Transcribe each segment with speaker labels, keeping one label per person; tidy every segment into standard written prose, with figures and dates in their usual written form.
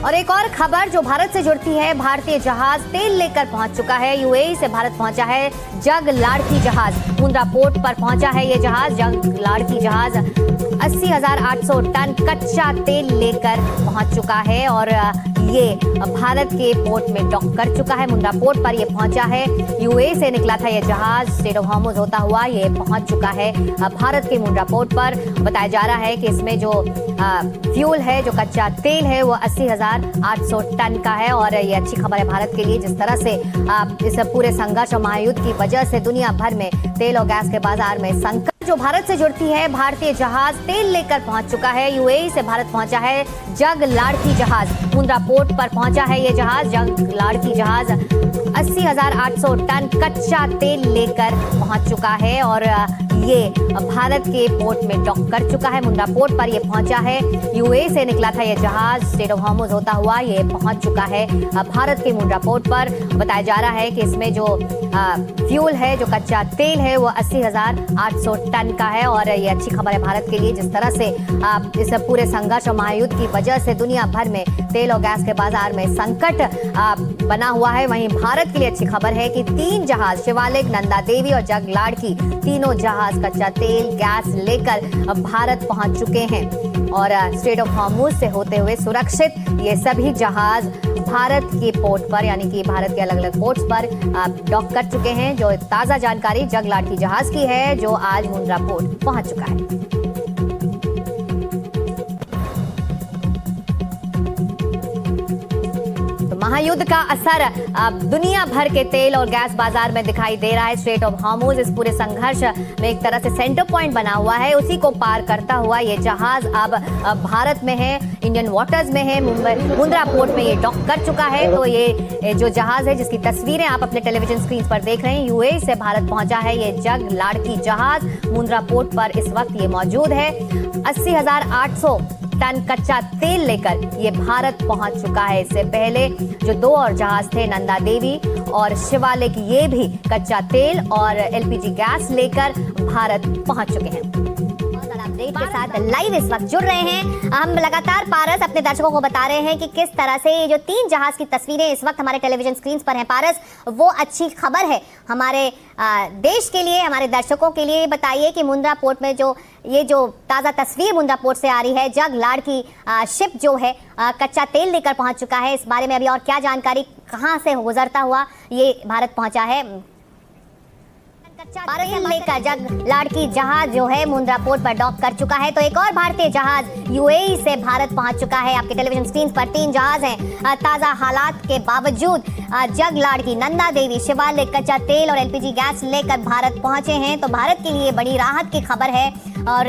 Speaker 1: और एक और खबर जो भारत से जुड़ती है, भारतीय जहाज तेल लेकर पहुंच चुका है। यूएई से भारत पहुंचा है जग लाड़की जहाज। मुंद्रा पोर्ट पर पहुंचा है ये जहाज, जग लाड़की जहाज 80,800 टन कच्चा तेल लेकर पहुंच चुका है और ये भारत के पोर्ट में डॉक कर चुका है। मुंद्रा पोर्ट पर ये पहुंचा है। यूएई से निकला था ये जहाज, स्ट्रेट ऑफ हॉर्मुज होता हुआ ये पहुंच चुका है भारत के मुंद्रा पोर्ट पर। बताया जा रहा है कि इसमें जो फ्यूल है, जो कच्चा तेल है, वो 80,800 टन का है और ये अच्छी खबर है भारत के लिए। जिस तरह से इस पूरे संघर्ष और महायुद्ध की वजह से दुनिया भर में तेल और गैस के बाजार में संकट जो भारत से जुड़ती है, भारतीय जहाज तेल लेकर पहुंच चुका है। यूएई से भारत पहुंचा है जग लाड़की जहाज। मुंद्रा पोर्ट पर पहुंचा है ये जहाज, जग लाड़की जहाज 80,800 टन कच्चा तेल लेकर पहुंच चुका है और ये भारत के पोर्ट में डॉक कर चुका है। मुंद्रा पोर्ट पर ये पहुंचा है। यूएई से निकला था ये जहाज, स्ट्रेट ऑफ हॉर्मुज होता हुआ ये पहुंच चुका है भारत के मुंद्रा पोर्ट पर। बताया जा रहा है कि इसमें जो फ्यूल है, जो कच्चा तेल है, वो 80,800 टन का है और ये अच्छी खबर है भारत के लिए। जिस तरह से इस पूरे संघर्ष और महायुद्ध की वजह से दुनिया भर में तेल और गैस के बाजार में संकट बना हुआ है, वहीं भारत के लिए अच्छी खबर है कि 3 जहाज, शिवालिक, नंदा देवी और जग लाड़की, तीनों जहाज कच्चा तेल, गैस लेकर भारत पहुंच चुके हैं और स्ट्रेट ऑफ हॉर्मुज से होते हुए सुरक्षित ये सभी जहाज भारत के पोर्ट पर, यानी कि भारत के अलग अलग पोर्ट्स पर डॉक कर चुके हैं। जो ताजा जानकारी जग लाड़की जहाज की है, जो आज मुंद्रा पोर्ट पहुंच चुका है। महायुद्ध का असर दुनिया भर के तेल और गैस बाजार में दिखाई दे रहा है। स्ट्रेट ऑफ हॉर्मुज इस पूरे संघर्ष में एक तरह से सेंटर पॉइंट बना हुआ है। उसी को पार करता हुआ ये जहाज अब भारत में है, इंडियन वाटर्स में है, मुंद्रा पोर्ट में ये डॉक कर चुका है। तो ये जो जहाज है, जिसकी तस्वीरें आप अपने टेलीविजन स्क्रीन पर देख रहे हैं, यूएई से भारत पहुंचा है ये जग लाड़की जहाज। मुंद्रा पोर्ट पर इस वक्त ये मौजूद है। 80,800 टन कच्चा तेल लेकर ये भारत पहुंच चुका है। इससे पहले जो 2 और जहाज थे, नंदा देवी और शिवालिक, ये भी कच्चा तेल और एलपीजी गैस लेकर भारत पहुंच चुके हैं। अपडेट के साथ लाइव इस वक्त जुड़ रहे हैं हम लगातार। पारस अपने दर्शकों को बता रहे हैं कि किस तरह से ये जो 3 जहाज की तस्वीरें इस वक्त हमारे टेलीविजन स्क्रीन पर हैं, पारस, वो अच्छी खबर है हमारे देश के लिए, हमारे दर्शकों के लिए। बताइए कि मुंद्रा पोर्ट में ये जो ताज़ा तस्वीर मुंद्रा पोर्ट से आ रही है, जग लाड़की शिप जो है कच्चा तेल लेकर पहुंच चुका है, इस बारे में अभी और क्या जानकारी, कहां से गुजरता हुआ ये भारत पहुंचा है? भारत लेकर जग लाड़की जहाज जो है मुंद्रा पोर्ट पर डॉक कर चुका है। तो एक और भारतीय जहाज यूएई से भारत पहुंच चुका है। आपके टेलीविजन स्क्रीन पर 3 जहाज हैं। ताज़ा हालात के बावजूद जग लाड़की, नंदा देवी, शिवालिक कच्चा तेल और एलपीजी गैस लेकर भारत पहुंचे हैं। तो भारत के लिए बड़ी राहत की खबर है और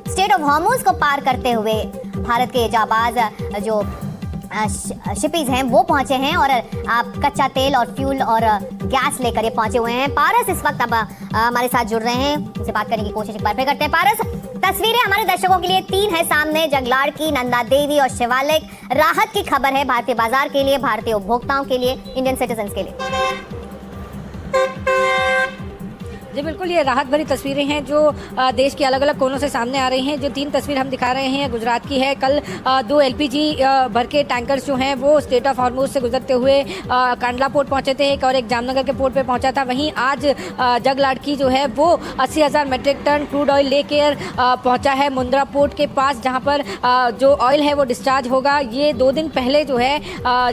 Speaker 1: स्ट्रेट ऑफ हॉर्मुज को पार करते हुए भारत के जाबाज जो शिपीज हैं वो पहुंचे हैं और कच्चा तेल और फ्यूल और गैस लेकर ये पहुंचे हुए हैं। पारस इस वक्त अब हमारे साथ जुड़ रहे हैं, उनसे बात करने की कोशिश एक बार फिर करते हैं। पारस, तस्वीरें हमारे दर्शकों के लिए 3 है सामने, जग लाड़की, नंदा देवी और शिवालिक। राहत की खबर है भारतीय बाजार के लिए, भारतीय उपभोक्ताओं के लिए, इंडियन सिटीजन्स के लिए।
Speaker 2: जी बिल्कुल, ये राहत भरी तस्वीरें हैं जो देश के अलग अलग कोनों से सामने आ रही हैं। जो 3 तस्वीर हम दिखा रहे हैं गुजरात की है। कल 2 एलपीजी भर के टैंकर्स जो हैं वो स्ट्रेट ऑफ हॉर्मुज से गुजरते हुए कांडला पोर्ट पहुंचे थे, एक और एक जामनगर के पोर्ट पे पहुंचा था। वहीं आज जग लाड़की जो है वो 80,000 मीट्रिक टन क्रूड ऑयल लेकर पहुंचा है मुंद्रा पोर्ट के पास, जहाँ पर जो ऑयल है वो डिस्चार्ज होगा। ये 2 दिन पहले जो है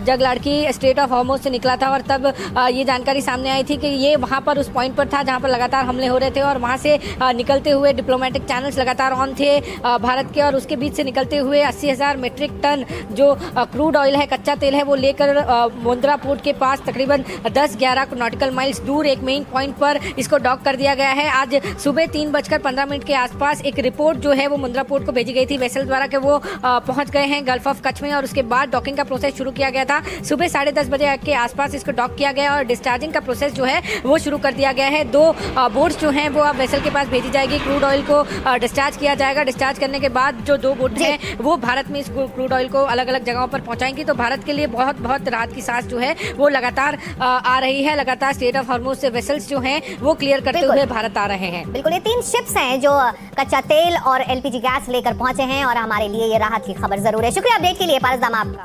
Speaker 2: जग लाड़की स्ट्रेट ऑफ हॉर्मुज से निकला था और तब ये जानकारी सामने आई थी कि ये वहाँ पर उस पॉइंट पर था जहाँ पर लगातार हमले हो रहे थे और वहां से निकलते हुए डिप्लोमेटिक चैनल्स लगातार ऑन थे भारत के, और उसके बीच से निकलते हुए 80,000 मीट्रिक टन जो क्रूड ऑयल है, कच्चा तेल है, वो लेकर मुंद्रा पोर्ट के पास तकरीबन 10-11 नॉटिकल माइल्स दूर एक मेन पॉइंट पर इसको डॉक कर दिया गया है। आज सुबह 3:15 के आसपास एक रिपोर्ट जो है वो मुंद्रा पोर्ट को भेजी गई थी वेसल द्वारा कि वो पहुंच गए हैं गल्फ ऑफ कच्छ में और उसके बाद डॉकिंग का प्रोसेस शुरू किया गया था। सुबह 10:30 बजे के आसपास इसको डॉक किया गया और डिस्चार्जिंग का प्रोसेस जो है वो शुरू कर दिया गया है। 2 बोट्स जो हैं वो अब वेसल के पास भेजी जाएगी, क्रूड ऑयल को डिस्चार्ज किया जाएगा। डिस्चार्ज करने के बाद जो 2 बोट हैं वो भारत में इस क्रूड ऑयल को अलग अलग जगहों पर पहुंचाएंगी। तो भारत के लिए बहुत बहुत राहत की सांस जो है वो लगातार आ रही है। लगातार स्ट्रेट ऑफ हॉर्मुज से वेसल्स जो हैं वो क्लियर करते हुए भारत आ रहे हैं।
Speaker 1: बिल्कुल, ये 3 शिप्स हैं जो कच्चा तेल और एलपीजी गैस लेकर पहुंचे हैं और हमारे लिए ये राहत की खबर जरूर है। शुक्रिया अपडेट के लिए पारस दामा आपका।